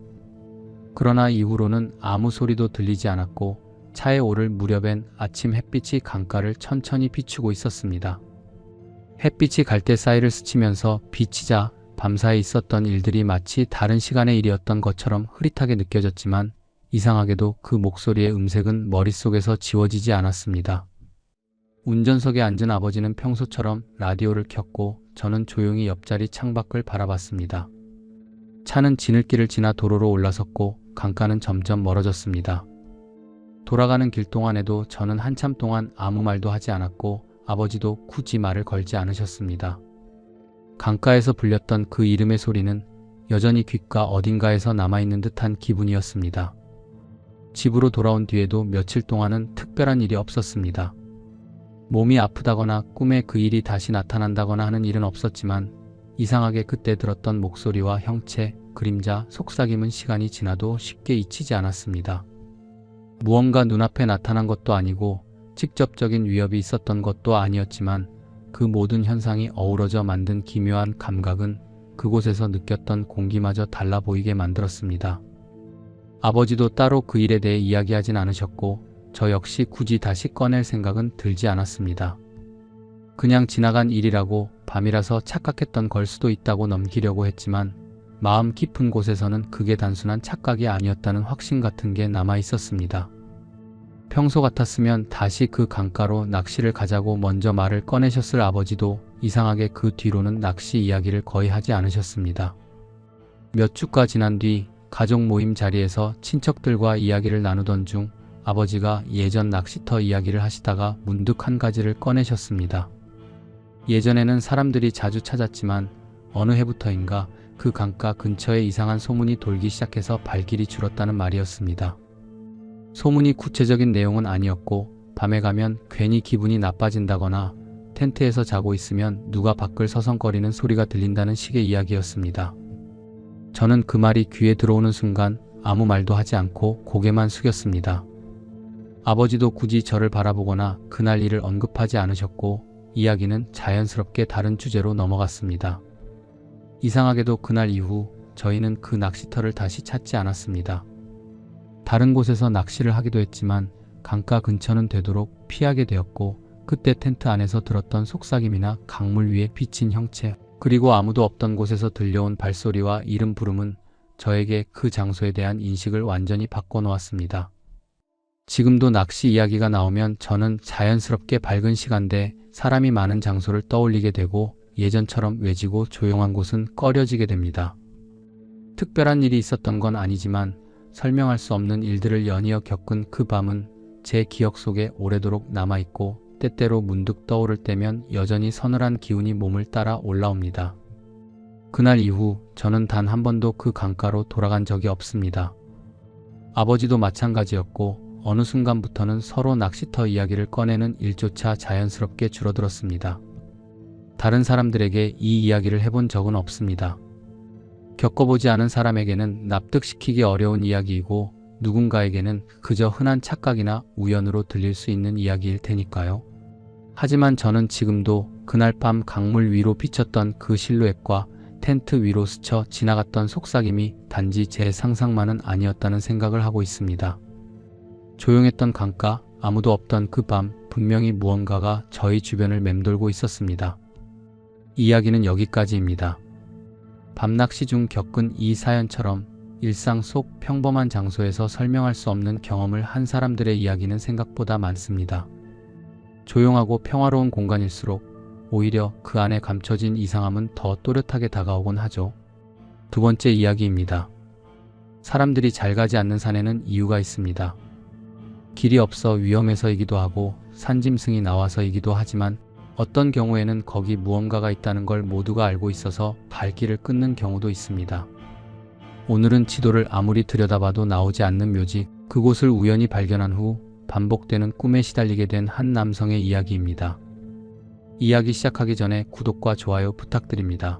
그러나 이후로는 아무 소리도 들리지 않았고 차에 오를 무렵엔 아침 햇빛이 강가를 천천히 비추고 있었습니다. 햇빛이 갈대 사이를 스치면서 비치자 밤사이 있었던 일들이 마치 다른 시간의 일이었던 것처럼 흐릿하게 느껴졌지만 이상하게도 그 목소리의 음색은 머릿속에서 지워지지 않았습니다. 운전석에 앉은 아버지는 평소처럼 라디오를 켰고 저는 조용히 옆자리 창밖을 바라봤습니다. 차는 지늘길을 지나 도로로 올라섰고 강가는 점점 멀어졌습니다. 돌아가는 길 동안에도 저는 한참 동안 아무 말도 하지 않았고 아버지도 굳이 말을 걸지 않으셨습니다. 강가에서 불렸던 그 이름의 소리는 여전히 귓가 어딘가에서 남아있는 듯한 기분이었습니다. 집으로 돌아온 뒤에도 며칠 동안은 특별한 일이 없었습니다. 몸이 아프다거나 꿈에 그 일이 다시 나타난다거나 하는 일은 없었지만 이상하게 그때 들었던 목소리와 형체, 그림자, 속삭임은 시간이 지나도 쉽게 잊히지 않았습니다. 무언가 눈앞에 나타난 것도 아니고 직접적인 위협이 있었던 것도 아니었지만 그 모든 현상이 어우러져 만든 기묘한 감각은 그곳에서 느꼈던 공기마저 달라 보이게 만들었습니다. 아버지도 따로 그 일에 대해 이야기하진 않으셨고 저 역시 굳이 다시 꺼낼 생각은 들지 않았습니다. 그냥 지나간 일이라고 밤이라서 착각했던 걸 수도 있다고 넘기려고 했지만 마음 깊은 곳에서는 그게 단순한 착각이 아니었다는 확신 같은 게 남아 있었습니다. 평소 같았으면 다시 그 강가로 낚시를 가자고 먼저 말을 꺼내셨을 아버지도 이상하게 그 뒤로는 낚시 이야기를 거의 하지 않으셨습니다. 몇 주가 지난 뒤 가족 모임 자리에서 친척들과 이야기를 나누던 중 아버지가 예전 낚시터 이야기를 하시다가 문득 한 가지를 꺼내셨습니다. 예전에는 사람들이 자주 찾았지만 어느 해부터인가 그 강가 근처에 이상한 소문이 돌기 시작해서 발길이 줄었다는 말이었습니다. 소문이 구체적인 내용은 아니었고 밤에 가면 괜히 기분이 나빠진다거나 텐트에서 자고 있으면 누가 밖을 서성거리는 소리가 들린다는 식의 이야기였습니다. 저는 그 말이 귀에 들어오는 순간 아무 말도 하지 않고 고개만 숙였습니다. 아버지도 굳이 저를 바라보거나 그날 일을 언급하지 않으셨고 이야기는 자연스럽게 다른 주제로 넘어갔습니다. 이상하게도 그날 이후 저희는 그 낚시터를 다시 찾지 않았습니다. 다른 곳에서 낚시를 하기도 했지만 강가 근처는 되도록 피하게 되었고 그때 텐트 안에서 들었던 속삭임이나 강물 위에 비친 형체 그리고 아무도 없던 곳에서 들려온 발소리와 이름 부름은 저에게 그 장소에 대한 인식을 완전히 바꿔놓았습니다. 지금도 낚시 이야기가 나오면 저는 자연스럽게 밝은 시간대 사람이 많은 장소를 떠올리게 되고 예전처럼 외지고 조용한 곳은 꺼려지게 됩니다. 특별한 일이 있었던 건 아니지만 설명할 수 없는 일들을 연이어 겪은 그 밤은 제 기억 속에 오래도록 남아있고 때때로 문득 떠오를 때면 여전히 서늘한 기운이 몸을 따라 올라옵니다. 그날 이후 저는 단 한 번도 그 강가로 돌아간 적이 없습니다. 아버지도 마찬가지였고 어느 순간부터는 서로 낚시터 이야기를 꺼내는 일조차 자연스럽게 줄어들었습니다. 다른 사람들에게 이 이야기를 해본 적은 없습니다. 겪어보지 않은 사람에게는 납득시키기 어려운 이야기이고 누군가에게는 그저 흔한 착각이나 우연으로 들릴 수 있는 이야기일 테니까요. 하지만 저는 지금도 그날 밤 강물 위로 비쳤던 그 실루엣과 텐트 위로 스쳐 지나갔던 속삭임이 단지 제 상상만은 아니었다는 생각을 하고 있습니다. 조용했던 강가, 아무도 없던 그 밤, 분명히 무언가가 저희 주변을 맴돌고 있었습니다. 이야기는 여기까지입니다. 밤낚시 중 겪은 이 사연처럼 일상 속 평범한 장소에서 설명할 수 없는 경험을 한 사람들의 이야기는 생각보다 많습니다. 조용하고 평화로운 공간일수록 오히려 그 안에 감춰진 이상함은 더 또렷하게 다가오곤 하죠. 두 번째 이야기입니다. 사람들이 잘 가지 않는 산에는 이유가 있습니다. 길이 없어 위험해서이기도 하고 산짐승이 나와서이기도 하지만 어떤 경우에는 거기 무언가가 있다는 걸 모두가 알고 있어서 발길을 끊는 경우도 있습니다. 오늘은 지도를 아무리 들여다봐도 나오지 않는 묘지, 그곳을 우연히 발견한 후 반복되는 꿈에 시달리게 된 한 남성의 이야기입니다. 이야기 시작하기 전에 구독과 좋아요 부탁드립니다.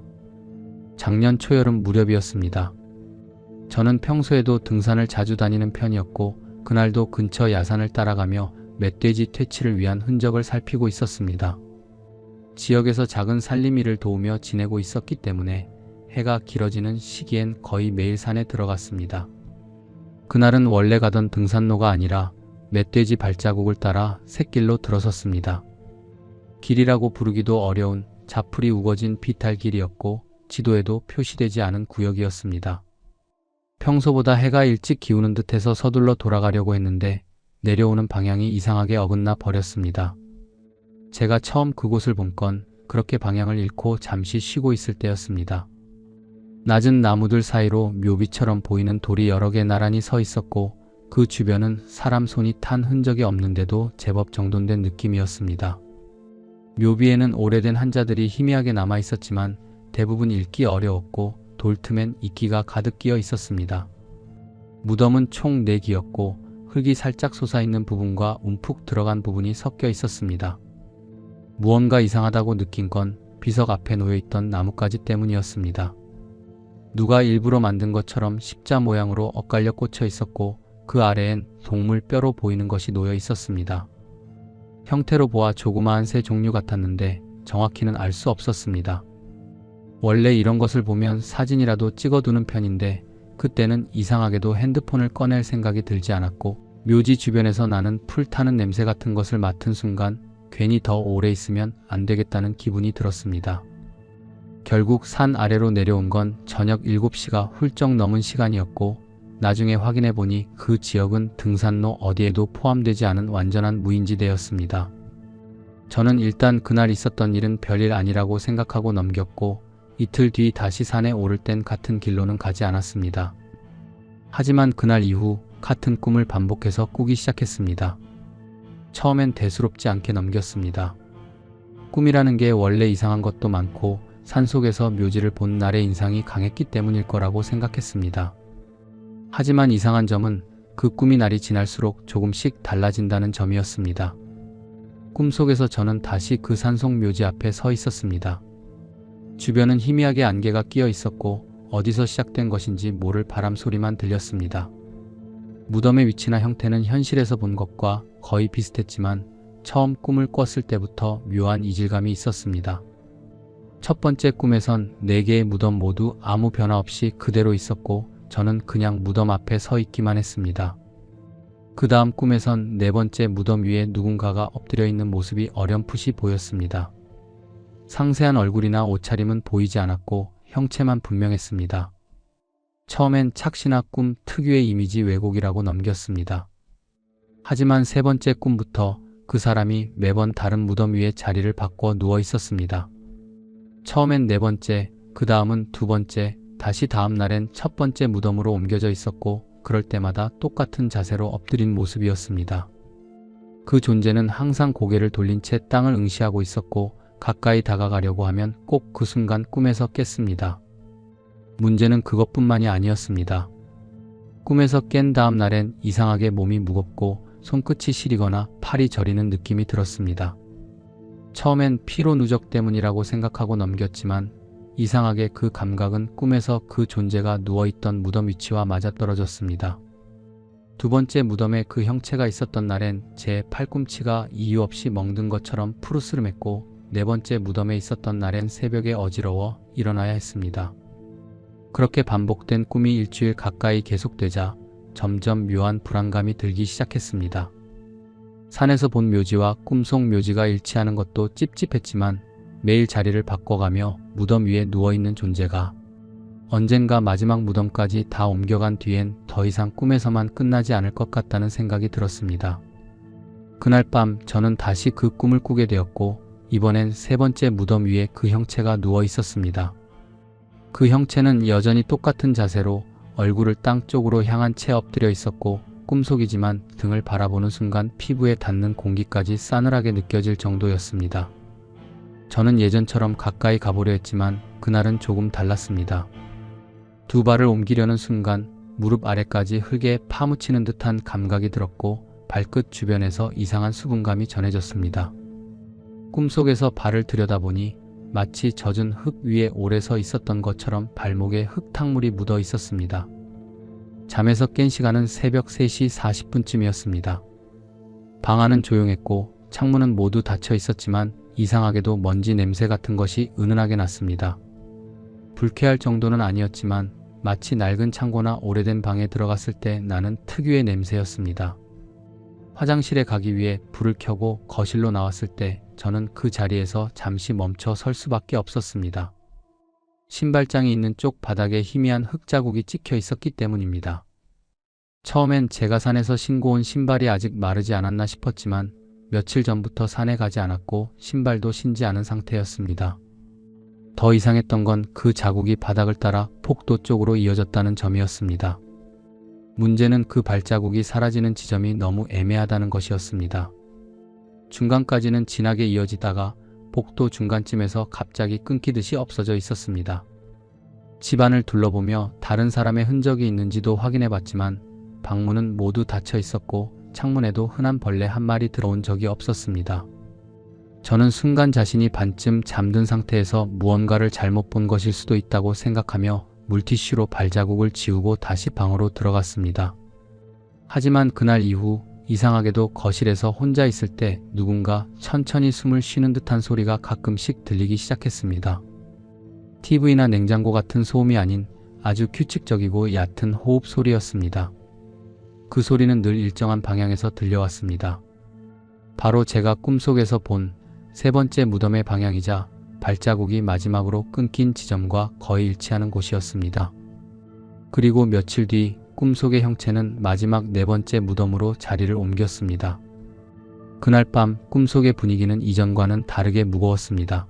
작년 초여름 무렵이었습니다. 저는 평소에도 등산을 자주 다니는 편이었고 그날도 근처 야산을 따라가며 멧돼지 퇴치를 위한 흔적을 살피고 있었습니다. 지역에서 작은 살림일을 도우며 지내고 있었기 때문에 해가 길어지는 시기엔 거의 매일 산에 들어갔습니다. 그날은 원래 가던 등산로가 아니라 멧돼지 발자국을 따라 샛길로 들어섰습니다. 길이라고 부르기도 어려운 자풀이 우거진 비탈길이었고 지도에도 표시되지 않은 구역이었습니다. 평소보다 해가 일찍 기우는 듯해서 서둘러 돌아가려고 했는데 내려오는 방향이 이상하게 어긋나 버렸습니다. 제가 처음 그곳을 본 건 그렇게 방향을 잃고 잠시 쉬고 있을 때였습니다. 낮은 나무들 사이로 묘비처럼 보이는 돌이 여러 개 나란히 서 있었고 그 주변은 사람 손이 탄 흔적이 없는데도 제법 정돈된 느낌이었습니다. 묘비에는 오래된 한자들이 희미하게 남아 있었지만 대부분 읽기 어려웠고 돌 틈엔 이끼가 가득 끼어 있었습니다. 무덤은 총 4기였고 흙이 살짝 솟아있는 부분과 움푹 들어간 부분이 섞여 있었습니다. 무언가 이상하다고 느낀 건 비석 앞에 놓여있던 나뭇가지 때문이었습니다. 누가 일부러 만든 것처럼 십자 모양으로 엇갈려 꽂혀 있었고 그 아래엔 동물 뼈로 보이는 것이 놓여 있었습니다. 형태로 보아 조그마한 새 종류 같았는데 정확히는 알 수 없었습니다. 원래 이런 것을 보면 사진이라도 찍어두는 편인데 그때는 이상하게도 핸드폰을 꺼낼 생각이 들지 않았고 묘지 주변에서 나는 풀 타는 냄새 같은 것을 맡은 순간 괜히 더 오래 있으면 안 되겠다는 기분이 들었습니다. 결국 산 아래로 내려온 건 저녁 7시가 훌쩍 넘은 시간이었고 나중에 확인해 보니 그 지역은 등산로 어디에도 포함되지 않은 완전한 무인지대였습니다. 저는 일단 그날 있었던 일은 별일 아니라고 생각하고 넘겼고 이틀 뒤 다시 산에 오를 땐 같은 길로는 가지 않았습니다. 하지만 그날 이후 같은 꿈을 반복해서 꾸기 시작했습니다. 처음엔 대수롭지 않게 넘겼습니다. 꿈이라는 게 원래 이상한 것도 많고 산속에서 묘지를 본 날의 인상이 강했기 때문일 거라고 생각했습니다. 하지만 이상한 점은 그 꿈이 날이 지날수록 조금씩 달라진다는 점이었습니다. 꿈속에서 저는 다시 그 산속 묘지 앞에 서 있었습니다. 주변은 희미하게 안개가 끼어 있었고 어디서 시작된 것인지 모를 바람 소리만 들렸습니다. 무덤의 위치나 형태는 현실에서 본 것과 거의 비슷했지만 처음 꿈을 꿨을 때부터 묘한 이질감이 있었습니다. 첫 번째 꿈에선 4개의 무덤 모두 아무 변화 없이 그대로 있었고 저는 그냥 무덤 앞에 서 있기만 했습니다. 그 다음 꿈에선 4번째 무덤 위에 누군가가 엎드려 있는 모습이 어렴풋이 보였습니다. 상세한 얼굴이나 옷차림은 보이지 않았고 형체만 분명했습니다. 처음엔 착시나 꿈 특유의 이미지 왜곡이라고 넘겼습니다. 하지만 3번째 꿈부터 그 사람이 매번 다른 무덤 위에 자리를 바꿔 누워 있었습니다. 처음엔 네 번째, 그 다음은 두 번째, 다시 다음 날엔 첫 번째 무덤으로 옮겨져 있었고 그럴 때마다 똑같은 자세로 엎드린 모습이었습니다. 그 존재는 항상 고개를 돌린 채 땅을 응시하고 있었고 가까이 다가가려고 하면 꼭 그 순간 꿈에서 깼습니다. 문제는 그것뿐만이 아니었습니다. 꿈에서 깬 다음 날엔 이상하게 몸이 무겁고 손끝이 시리거나 팔이 저리는 느낌이 들었습니다. 처음엔 피로 누적 때문이라고 생각하고 넘겼지만 이상하게 그 감각은 꿈에서 그 존재가 누워있던 무덤 위치와 맞아떨어졌습니다. 두 번째 무덤에 그 형체가 있었던 날엔 제 팔꿈치가 이유 없이 멍든 것처럼 푸르스름했고 네 번째 무덤에 있었던 날엔 새벽에 어지러워 일어나야 했습니다. 그렇게 반복된 꿈이 일주일 가까이 계속되자 점점 묘한 불안감이 들기 시작했습니다. 산에서 본 묘지와 꿈속 묘지가 일치하는 것도 찝찝했지만 매일 자리를 바꿔가며 무덤 위에 누워있는 존재가 언젠가 마지막 무덤까지 다 옮겨간 뒤엔 더 이상 꿈에서만 끝나지 않을 것 같다는 생각이 들었습니다. 그날 밤 저는 다시 그 꿈을 꾸게 되었고 이번엔 세 번째 무덤 위에 그 형체가 누워 있었습니다. 그 형체는 여전히 똑같은 자세로 얼굴을 땅 쪽으로 향한 채 엎드려 있었고 꿈속이지만 등을 바라보는 순간 피부에 닿는 공기까지 싸늘하게 느껴질 정도였습니다. 저는 예전처럼 가까이 가보려 했지만 그날은 조금 달랐습니다. 두 발을 옮기려는 순간 무릎 아래까지 흙에 파묻히는 듯한 감각이 들었고 발끝 주변에서 이상한 수분감이 전해졌습니다. 꿈속에서 발을 들여다보니 마치 젖은 흙 위에 오래 서 있었던 것처럼 발목에 흙탕물이 묻어 있었습니다. 잠에서 깬 시간은 새벽 3시 40분쯤이었습니다. 방 안은 조용했고 창문은 모두 닫혀 있었지만 이상하게도 먼지 냄새 같은 것이 은은하게 났습니다. 불쾌할 정도는 아니었지만 마치 낡은 창고나 오래된 방에 들어갔을 때 나는 특유의 냄새였습니다. 화장실에 가기 위해 불을 켜고 거실로 나왔을 때 저는 그 자리에서 잠시 멈춰 설 수밖에 없었습니다. 신발장이 있는 쪽 바닥에 희미한 흙자국이 찍혀 있었기 때문입니다. 처음엔 제가 산에서 신고 온 신발이 아직 마르지 않았나 싶었지만 며칠 전부터 산에 가지 않았고 신발도 신지 않은 상태였습니다. 더 이상했던 건 그 자국이 바닥을 따라 폭도 쪽으로 이어졌다는 점이었습니다. 문제는 그 발자국이 사라지는 지점이 너무 애매하다는 것이었습니다. 중간까지는 진하게 이어지다가 복도 중간쯤에서 갑자기 끊기듯이 없어져 있었습니다. 집안을 둘러보며 다른 사람의 흔적이 있는지도 확인해 봤지만 방문은 모두 닫혀 있었고 창문에도 흔한 벌레 한 마리 들어온 적이 없었습니다. 저는 순간 자신이 반쯤 잠든 상태에서 무언가를 잘못 본 것일 수도 있다고 생각하며 물티슈로 발자국을 지우고 다시 방으로 들어갔습니다. 하지만 그날 이후 이상하게도 거실에서 혼자 있을 때 누군가 천천히 숨을 쉬는 듯한 소리가 가끔씩 들리기 시작했습니다. TV나 냉장고 같은 소음이 아닌 아주 규칙적이고 얕은 호흡 소리였습니다. 그 소리는 늘 일정한 방향에서 들려왔습니다. 바로 제가 꿈속에서 본 세 번째 무덤의 방향이자 발자국이 마지막으로 끊긴 지점과 거의 일치하는 곳이었습니다. 그리고 며칠 뒤 꿈속의 형체는 마지막 네 번째 무덤으로 자리를 옮겼습니다. 그날 밤 꿈속의 분위기는 이전과는 다르게 무거웠습니다.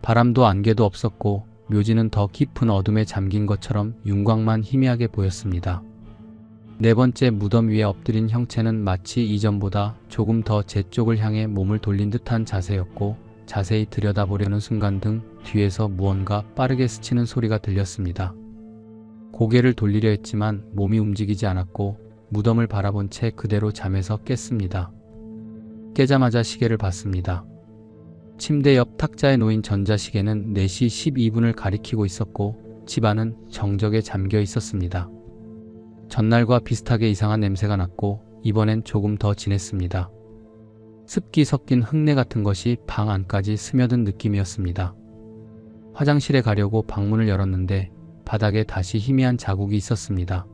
바람도 안개도 없었고 묘지는 더 깊은 어둠에 잠긴 것처럼 윤곽만 희미하게 보였습니다. 네 번째 무덤 위에 엎드린 형체는 마치 이전보다 조금 더 제 쪽을 향해 몸을 돌린 듯한 자세였고 자세히 들여다보려는 순간 등 뒤에서 무언가 빠르게 스치는 소리가 들렸습니다. 고개를 돌리려 했지만 몸이 움직이지 않았고 무덤을 바라본 채 그대로 잠에서 깼습니다. 깨자마자 시계를 봤습니다. 침대 옆 탁자에 놓인 전자시계는 4시 12분을 가리키고 있었고 집안은 정적에 잠겨 있었습니다. 전날과 비슷하게 이상한 냄새가 났고 이번엔 조금 더 진했습니다. 습기 섞인 흙내 같은 것이 방 안까지 스며든 느낌이었습니다. 화장실에 가려고 방문을 열었는데 바닥에 다시 희미한 자국이 있었습니다.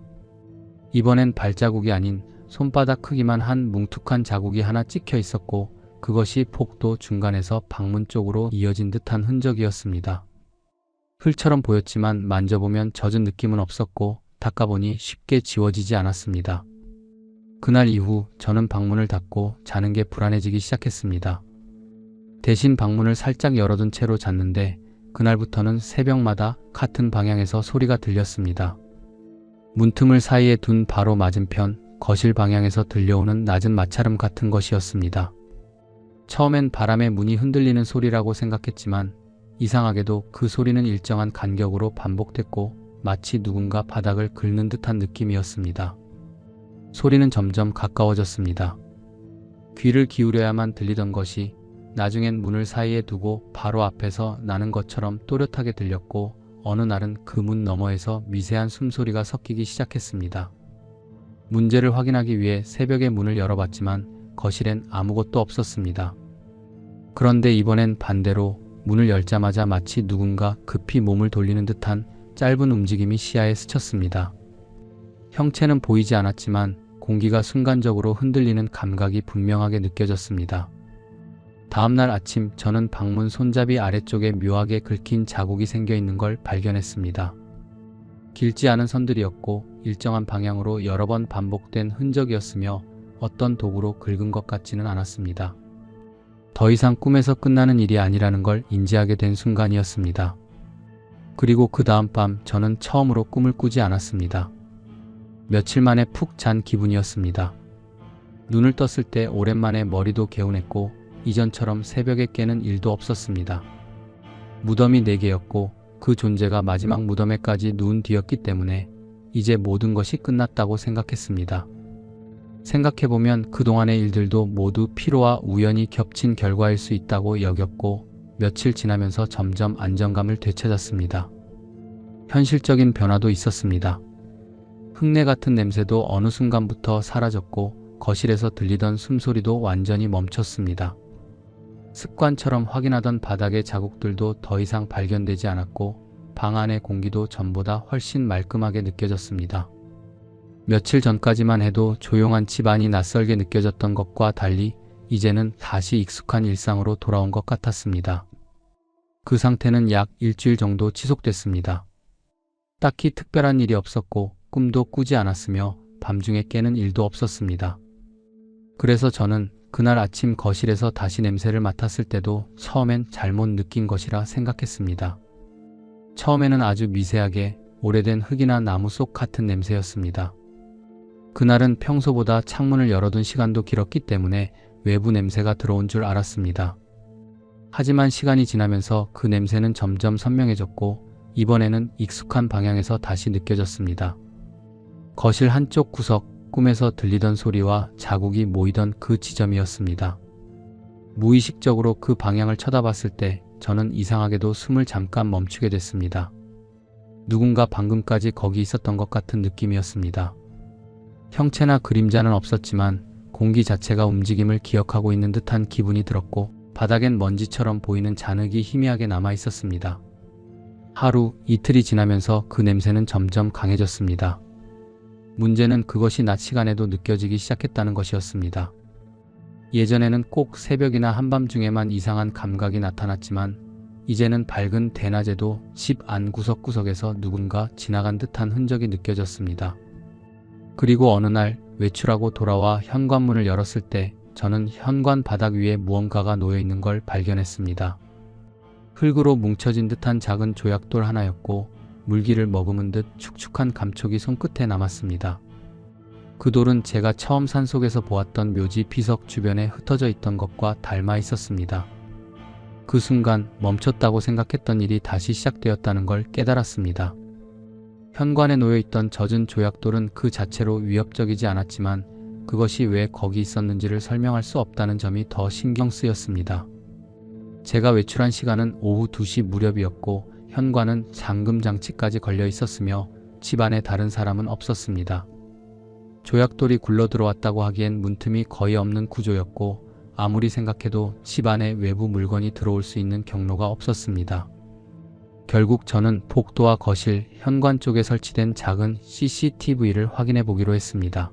이번엔 발자국이 아닌 손바닥 크기만 한 뭉툭한 자국이 하나 찍혀 있었고 그것이 폭도 중간에서 방문 쪽으로 이어진 듯한 흔적이었습니다. 흙처럼 보였지만 만져보면 젖은 느낌은 없었고 닦아보니 쉽게 지워지지 않았습니다. 그날 이후 저는 방문을 닫고 자는 게 불안해지기 시작했습니다. 대신 방문을 살짝 열어둔 채로 잤는데 그날부터는 새벽마다 같은 방향에서 소리가 들렸습니다. 문틈을 사이에 둔 바로 맞은편 거실 방향에서 들려오는 낮은 마찰음 같은 것이었습니다. 처음엔 바람에 문이 흔들리는 소리라고 생각했지만 이상하게도 그 소리는 일정한 간격으로 반복됐고 마치 누군가 바닥을 긁는 듯한 느낌이었습니다. 소리는 점점 가까워졌습니다. 귀를 기울여야만 들리던 것이 나중엔 문을 사이에 두고 바로 앞에서 나는 것처럼 또렷하게 들렸고 어느 날은 그 문 너머에서 미세한 숨소리가 섞이기 시작했습니다. 문제를 확인하기 위해 새벽에 문을 열어봤지만 거실엔 아무것도 없었습니다. 그런데 이번엔 반대로 문을 열자마자 마치 누군가 급히 몸을 돌리는 듯한 짧은 움직임이 시야에 스쳤습니다. 형체는 보이지 않았지만 공기가 순간적으로 흔들리는 감각이 분명하게 느껴졌습니다. 다음날 아침 저는 방문 손잡이 아래쪽에 묘하게 긁힌 자국이 생겨 있는 걸 발견했습니다. 길지 않은 선들이었고 일정한 방향으로 여러 번 반복된 흔적이었으며 어떤 도구로 긁은 것 같지는 않았습니다. 더 이상 꿈에서 끝나는 일이 아니라는 걸 인지하게 된 순간이었습니다. 그리고 그 다음 밤 저는 처음으로 꿈을 꾸지 않았습니다. 며칠 만에 푹 잔 기분이었습니다. 눈을 떴을 때 오랜만에 머리도 개운했고 이전처럼 새벽에 깨는 일도 없었습니다. 무덤이 4개였고 그 존재가 마지막 무덤에까지 누운 뒤였기 때문에 이제 모든 것이 끝났다고 생각했습니다. 생각해보면 그동안의 일들도 모두 피로와 우연이 겹친 결과일 수 있다고 여겼고 며칠 지나면서 점점 안정감을 되찾았습니다. 현실적인 변화도 있었습니다. 흙내 같은 냄새도 어느 순간부터 사라졌고 거실에서 들리던 숨소리도 완전히 멈췄습니다. 습관처럼 확인하던 바닥의 자국들도 더 이상 발견되지 않았고 방 안의 공기도 전보다 훨씬 말끔하게 느껴졌습니다. 며칠 전까지만 해도 조용한 집안이 낯설게 느껴졌던 것과 달리 이제는 다시 익숙한 일상으로 돌아온 것 같았습니다. 그 상태는 약 일주일 정도 지속됐습니다. 딱히 특별한 일이 없었고 꿈도 꾸지 않았으며 밤중에 깨는 일도 없었습니다. 그래서 저는 그날 아침 거실에서 다시 냄새를 맡았을 때도 처음엔 잘못 느낀 것이라 생각했습니다. 처음에는 아주 미세하게 오래된 흙이나 나무 속 같은 냄새였습니다. 그날은 평소보다 창문을 열어둔 시간도 길었기 때문에 외부 냄새가 들어온 줄 알았습니다. 하지만 시간이 지나면서 그 냄새는 점점 선명해졌고 이번에는 익숙한 방향에서 다시 느껴졌습니다. 거실 한쪽 구석, 꿈에서 들리던 소리와 자국이 모이던 그 지점이었습니다. 무의식적으로 그 방향을 쳐다봤을 때 저는 이상하게도 숨을 잠깐 멈추게 됐습니다. 누군가 방금까지 거기 있었던 것 같은 느낌이었습니다. 형체나 그림자는 없었지만 공기 자체가 움직임을 기억하고 있는 듯한 기분이 들었고 바닥엔 먼지처럼 보이는 잔흙이 희미하게 남아 있었습니다. 하루, 이틀이 지나면서 그 냄새는 점점 강해졌습니다. 문제는 그것이 낮 시간에도 느껴지기 시작했다는 것이었습니다. 예전에는 꼭 새벽이나 한밤중에만 이상한 감각이 나타났지만 이제는 밝은 대낮에도 집 안 구석구석에서 누군가 지나간 듯한 흔적이 느껴졌습니다. 그리고 어느 날 외출하고 돌아와 현관문을 열었을 때 저는 현관 바닥 위에 무언가가 놓여 있는 걸 발견했습니다. 흙으로 뭉쳐진 듯한 작은 조약돌 하나였고 물기를 머금은 듯 축축한 감촉이 손끝에 남았습니다. 그 돌은 제가 처음 산속에서 보았던 묘지 비석 주변에 흩어져 있던 것과 닮아 있었습니다. 그 순간 멈췄다고 생각했던 일이 다시 시작되었다는 걸 깨달았습니다. 현관에 놓여있던 젖은 조약돌은 그 자체로 위협적이지 않았지만 그것이 왜 거기 있었는지를 설명할 수 없다는 점이 더 신경 쓰였습니다. 제가 외출한 시간은 오후 2시 무렵이었고 현관은 잠금 장치까지 걸려 있었으며 집안에 다른 사람은 없었습니다. 조약돌이 굴러 들어왔다고 하기엔 문틈이 거의 없는 구조였고 아무리 생각해도 집안에 외부 물건이 들어올 수 있는 경로가 없었습니다. 결국 저는 복도와 거실, 현관 쪽에 설치된 작은 CCTV를 확인해 보기로 했습니다.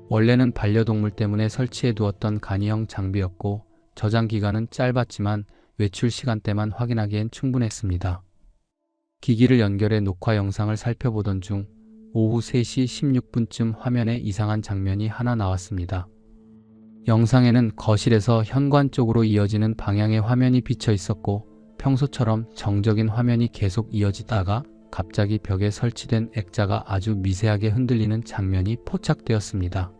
원래는 반려동물 때문에 설치해 두었던 간이형 장비였고 저장 기간은 짧았지만 외출 시간대만 확인하기엔 충분했습니다. 기기를 연결해 녹화 영상을 살펴보던 중 오후 3시 16분쯤 화면에 이상한 장면이 하나 나왔습니다. 영상에는 거실에서 현관 쪽으로 이어지는 방향의 화면이 비쳐 있었고 평소처럼 정적인 화면이 계속 이어지다가 갑자기 벽에 설치된 액자가 아주 미세하게 흔들리는 장면이 포착되었습니다.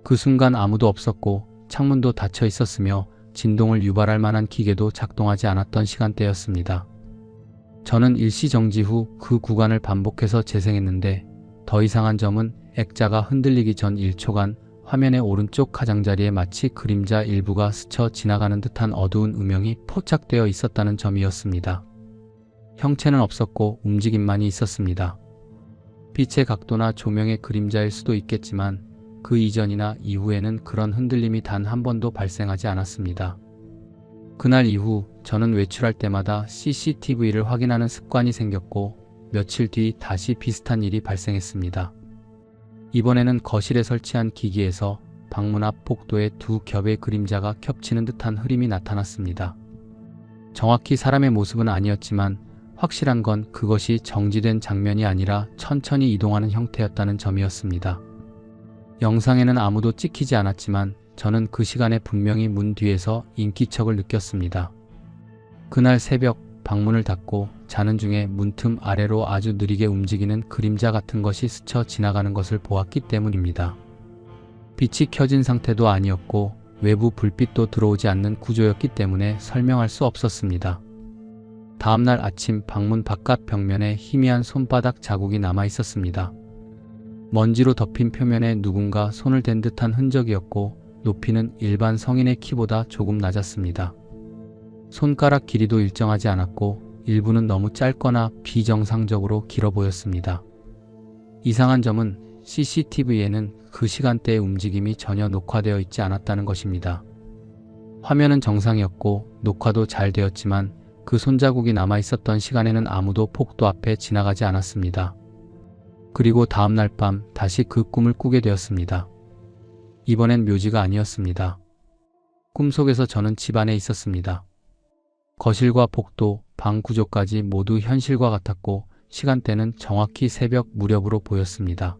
그 순간 아무도 없었고 창문도 닫혀 있었으며 진동을 유발할 만한 기계도 작동하지 않았던 시간대였습니다. 저는 일시정지 후 그 구간을 반복해서 재생했는데 더 이상한 점은 액자가 흔들리기 전 1초간 화면의 오른쪽 가장자리에 마치 그림자 일부가 스쳐 지나가는 듯한 어두운 음영이 포착되어 있었다는 점이었습니다. 형체는 없었고 움직임만이 있었습니다. 빛의 각도나 조명의 그림자일 수도 있겠지만 그 이전이나 이후에는 그런 흔들림이 단 한 번도 발생하지 않았습니다. 그날 이후 저는 외출할 때마다 CCTV를 확인하는 습관이 생겼고 며칠 뒤 다시 비슷한 일이 발생했습니다. 이번에는 거실에 설치한 기기에서 방문 앞 복도에 두 겹의 그림자가 겹치는 듯한 흐림이 나타났습니다. 정확히 사람의 모습은 아니었지만 확실한 건 그것이 정지된 장면이 아니라 천천히 이동하는 형태였다는 점이었습니다. 영상에는 아무도 찍히지 않았지만 저는 그 시간에 분명히 문 뒤에서 인기척을 느꼈습니다. 그날 새벽 방문을 닫고 자는 중에 문틈 아래로 아주 느리게 움직이는 그림자 같은 것이 스쳐 지나가는 것을 보았기 때문입니다. 빛이 켜진 상태도 아니었고 외부 불빛도 들어오지 않는 구조였기 때문에 설명할 수 없었습니다. 다음날 아침 방문 바깥 벽면에 희미한 손바닥 자국이 남아 있었습니다. 먼지로 덮인 표면에 누군가 손을 댄 듯한 흔적이었고 높이는 일반 성인의 키보다 조금 낮았습니다. 손가락 길이도 일정하지 않았고 일부는 너무 짧거나 비정상적으로 길어 보였습니다. 이상한 점은 CCTV에는 그 시간대의 움직임이 전혀 녹화되어 있지 않았다는 것입니다. 화면은 정상이었고 녹화도 잘 되었지만 그 손자국이 남아 있었던 시간에는 아무도 복도 앞에 지나가지 않았습니다. 그리고 다음날 밤 다시 그 꿈을 꾸게 되었습니다. 이번엔 묘지가 아니었습니다. 꿈속에서 저는 집 안에 있었습니다. 거실과 복도, 방 구조까지 모두 현실과 같았고 시간대는 정확히 새벽 무렵으로 보였습니다.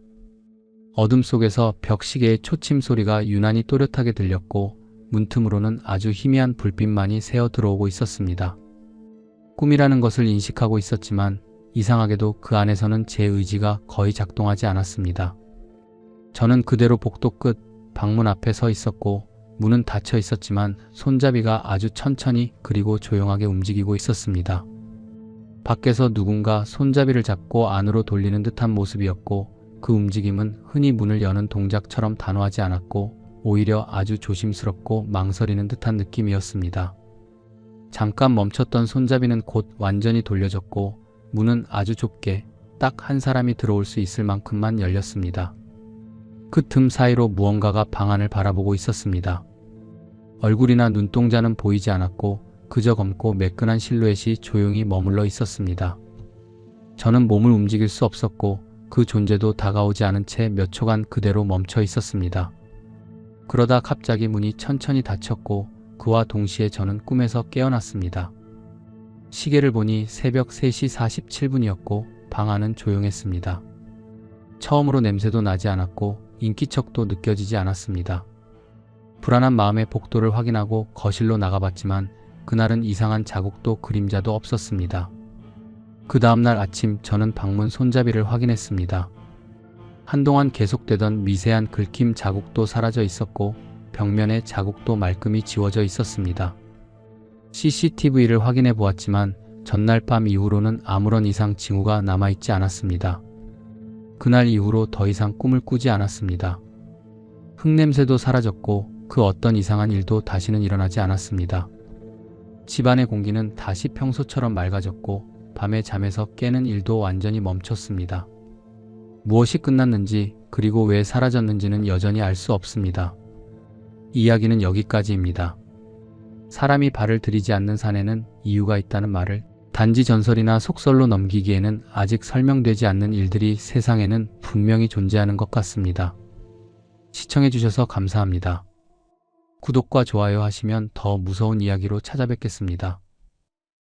어둠 속에서 벽시계의 초침 소리가 유난히 또렷하게 들렸고 문틈으로는 아주 희미한 불빛만이 새어 들어오고 있었습니다. 꿈이라는 것을 인식하고 있었지만 이상하게도 그 안에서는 제 의지가 거의 작동하지 않았습니다. 저는 그대로 복도 끝 방문 앞에 서 있었고 문은 닫혀 있었지만 손잡이가 아주 천천히 그리고 조용하게 움직이고 있었습니다. 밖에서 누군가 손잡이를 잡고 안으로 돌리는 듯한 모습이었고 그 움직임은 흔히 문을 여는 동작처럼 단호하지 않았고 오히려 아주 조심스럽고 망설이는 듯한 느낌이었습니다. 잠깐 멈췄던 손잡이는 곧 완전히 돌려졌고 문은 아주 좁게 딱 한 사람이 들어올 수 있을 만큼만 열렸습니다. 그 틈 사이로 무언가가 방 안을 바라보고 있었습니다. 얼굴이나 눈동자는 보이지 않았고 그저 검고 매끈한 실루엣이 조용히 머물러 있었습니다. 저는 몸을 움직일 수 없었고 그 존재도 다가오지 않은 채 몇 초간 그대로 멈춰 있었습니다. 그러다 갑자기 문이 천천히 닫혔고 그와 동시에 저는 꿈에서 깨어났습니다. 시계를 보니 새벽 3시 47분이었고 방 안은 조용했습니다. 처음으로 냄새도 나지 않았고 인기척도 느껴지지 않았습니다. 불안한 마음에 복도를 확인하고 거실로 나가봤지만 그날은 이상한 자국도 그림자도 없었습니다. 그 다음날 아침 저는 방문 손잡이를 확인했습니다. 한동안 계속되던 미세한 긁힘 자국도 사라져 있었고 벽면의 자국도 말끔히 지워져 있었습니다. CCTV를 확인해 보았지만 전날 밤 이후로는 아무런 이상 징후가 남아있지 않았습니다. 그날 이후로 더 이상 꿈을 꾸지 않았습니다. 흙냄새도 사라졌고 그 어떤 이상한 일도 다시는 일어나지 않았습니다. 집안의 공기는 다시 평소처럼 맑아졌고 밤에 잠에서 깨는 일도 완전히 멈췄습니다. 무엇이 끝났는지 그리고 왜 사라졌는지는 여전히 알 수 없습니다. 이야기는 여기까지입니다. 사람이 발을 들이지 않는 산에는 이유가 있다는 말을 단지 전설이나 속설로 넘기기에는 아직 설명되지 않는 일들이 세상에는 분명히 존재하는 것 같습니다. 시청해주셔서 감사합니다. 구독과 좋아요 하시면 더 무서운 이야기로 찾아뵙겠습니다.